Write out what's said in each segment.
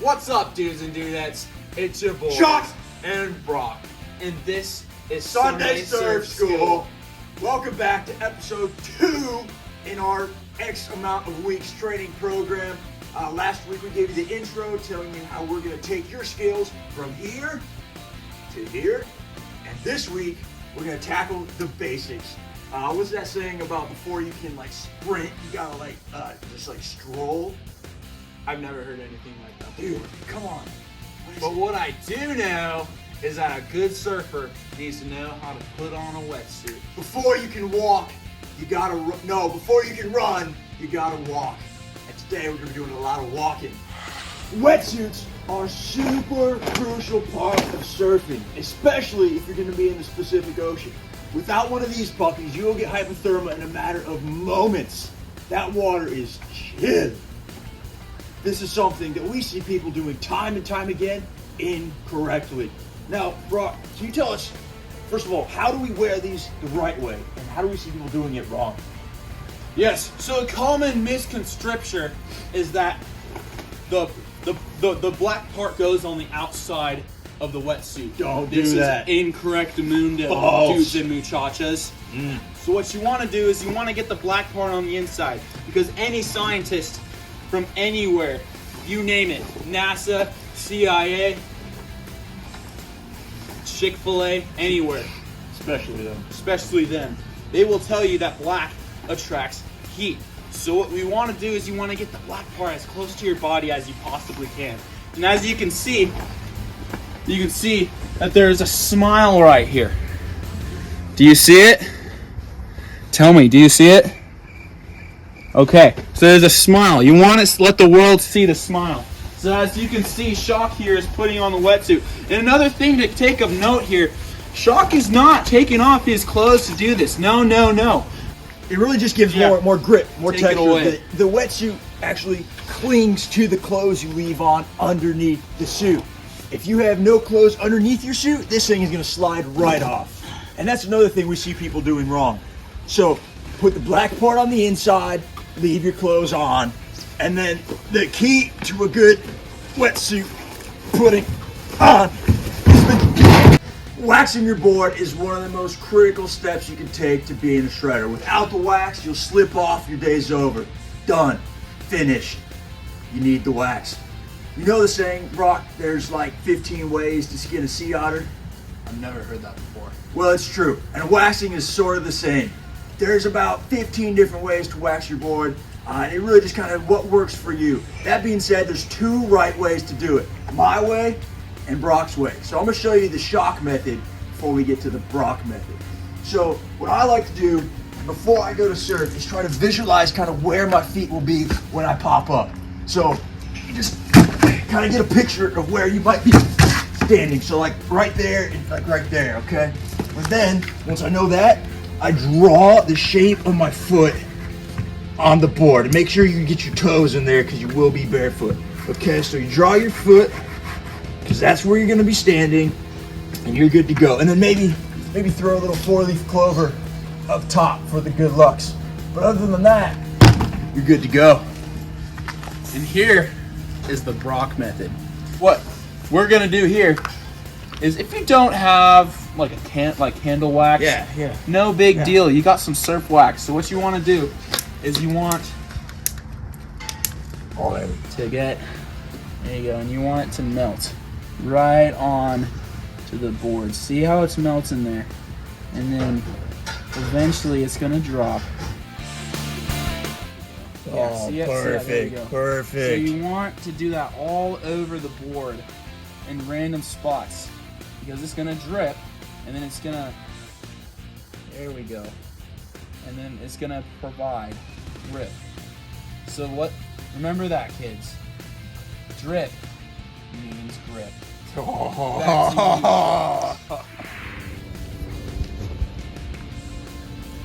What's up, dudes and dudettes? It's your boy, Chuck and Brock, and this is Sunday Surf School. Welcome back to episode 2 in our X amount of weeks training program. Last week we gave you the intro telling you how we're going to take your skills from here to here. And this week we're going to tackle the basics. What's that saying about before you can sprint, you got to just stroll? I've never heard anything like that Dude, before. come on. But what I do know is that a good surfer needs to know how to put on a wetsuit. Before you can walk, you gotta before you can run, you gotta walk. And today we're gonna be doing a lot of walking. Wetsuits are a super crucial part of surfing, especially if you're gonna be in the Pacific Ocean. Without one of these puppies, you will get hypothermia in a matter of moments. That water is chill. This is something that we see people doing time and time again incorrectly. Now, Brock, can you tell us, first of all, how do we wear these the right way? And how do we see people doing it wrong? Yes. So a common misconception is that the black part goes on the outside of the wetsuit. Don't This do that. is incorrect mundo, False. dudes and muchachas. So what you want to do is you want to get the black part on the inside, because any scientist from anywhere, you name it, NASA, CIA, Chick-fil-A, anywhere, especially them, they will tell you that black attracts heat. So what we want to do is you want to get the black part as close to your body as you possibly can. And as you can see that there's a smile right here. Do you see it? Tell me, do you see it? Okay, so there's a smile. You want to let the world see the smile. So as you can see, Shock here is putting on the wetsuit. And another thing to take of note here, Shock is not taking off his clothes to do this. No. It really just gives Yeah. more grip, more Take it texture. away. The wetsuit actually clings to the clothes you leave on underneath the suit. If you have no clothes underneath your suit, this thing is going to slide right off. And that's another thing we see people doing wrong. So put the black part on the inside, leave your clothes on, and then the key to a good wetsuit putting on is waxing your board is one of the most critical steps you can take to being a shredder. Without the wax, you'll slip off, your day's over. Done. Finished. You need the wax. You know the saying, Brock, there's 15 ways to skin a sea otter? I've never heard that before. Well, it's true. And waxing is sort of the same. There's about 15 different ways to wax your board. And it really just kind of what works for you. That being said, there's 2 right ways to do it. My way and Brock's way. So I'm going to show you the Shock method before we get to the Brock method. So what I like to do before I go to surf is try to visualize kind of where my feet will be when I pop up. So you just kind of get a picture of where you might be standing. So right there and right there, okay? And then, once I know that, I draw the shape of my foot on the board. And make sure you get your toes in there because you will be barefoot. Okay, so you draw your foot because that's where you're going to be standing and you're good to go. And then maybe throw a little 4-leaf clover up top for the good lucks. But other than that, you're good to go. And here is the Brock method. What we're gonna do here is, if you don't have candle wax, Yeah. no big Yeah. deal. You got some surf wax. So what you want to do is you want to get, there you go, and you want it to melt right on to the board. See how it's melting there, and then eventually it's gonna drop. Yeah, see it? See that? There you go. Perfect. So you want to do that all over the board in random spots, because it's gonna drip, and then it's gonna, there we go, and then it's gonna provide grip. So remember that, kids, drip means grip. All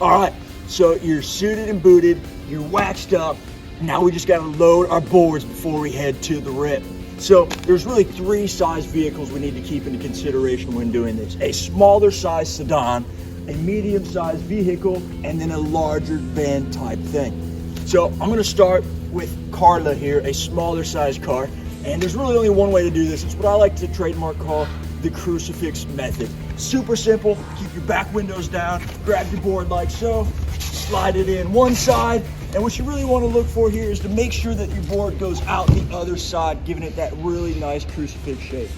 right, so you're suited and booted, you're waxed up. Now we just got to load our boards before we head to the rip. So there's really 3 size vehicles we need to keep into consideration when doing this. A smaller size sedan, a medium sized vehicle, and then a larger van type thing. So I'm going to start with Carla here, a smaller size car. And there's really only one way to do this. It's what I like to trademark call the crucifix method. Super simple. Keep your back windows down, grab your board like so, slide it in one side, and what you really want to look for here is to make sure that your board goes out the other side, giving it that really nice crucifix shape.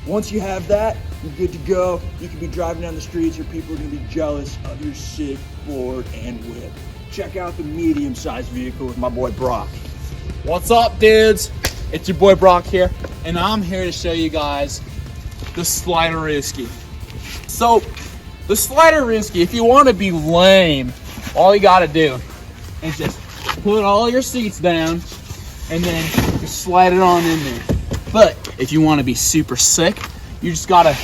Once you have that, you're good to go. You can be driving down the streets, your people are going to be jealous of your sick board and whip. Check out the medium-sized vehicle with my boy Brock. What's up, dudes? It's your boy Brock here, and I'm here to show you guys the Sliderooski. So, the Sliderooski, if you want to be lame, all you gotta do is just put all your seats down and then just slide it on in there. But if you want to be super sick, you just gotta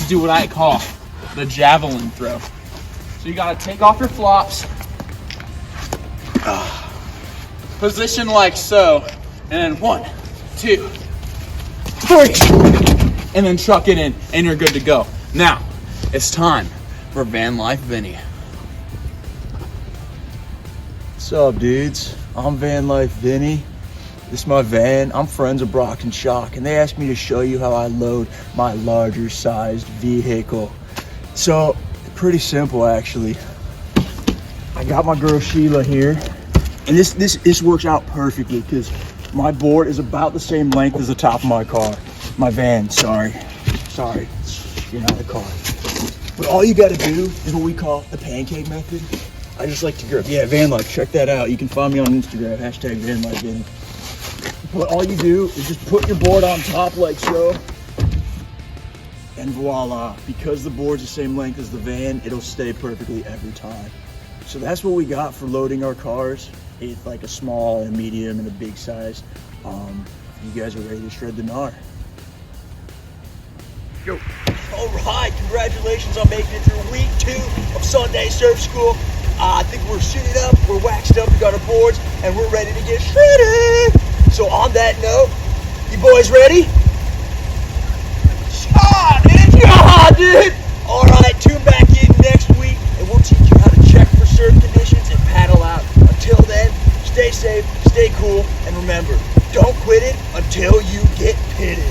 do what I call the javelin throw. So you gotta take off your flops, position like so, and then 1, 2, 3, and then truck it in, and you're good to go. Now, it's time for Van Life Vinny. What's up, dudes? I'm Van Life Vinny. This is my van. I'm friends with Brock and Shock, and they asked me to show you how I load my larger sized vehicle. So, pretty simple actually. I got my girl Sheila here, and this works out perfectly because my board is about the same length as the top of my car. My van, sorry, you're not a car. But all you gotta do is what we call the pancake method. I just like to grip. Yeah, Van Life, check that out. You can find me on Instagram, hashtag Van Life Vinny. But all you do is just put your board on top like so, and voila. Because the board's the same length as the van, it'll stay perfectly every time. So that's what we got for loading our cars. It's like a small, a medium, and a big size. You guys are ready to shred the gnar. Go. All right, congratulations on making it through week 2 of Sunday Surf School. I think we're suited up, we're waxed up, we got our boards, and we're ready to get shredded. So on that note, you boys ready? Yeah, dude! All right, tune back in next week, and we'll teach you how to check for surf conditions and paddle out. Until then, stay safe, stay cool, and remember, don't quit it until you get pitted.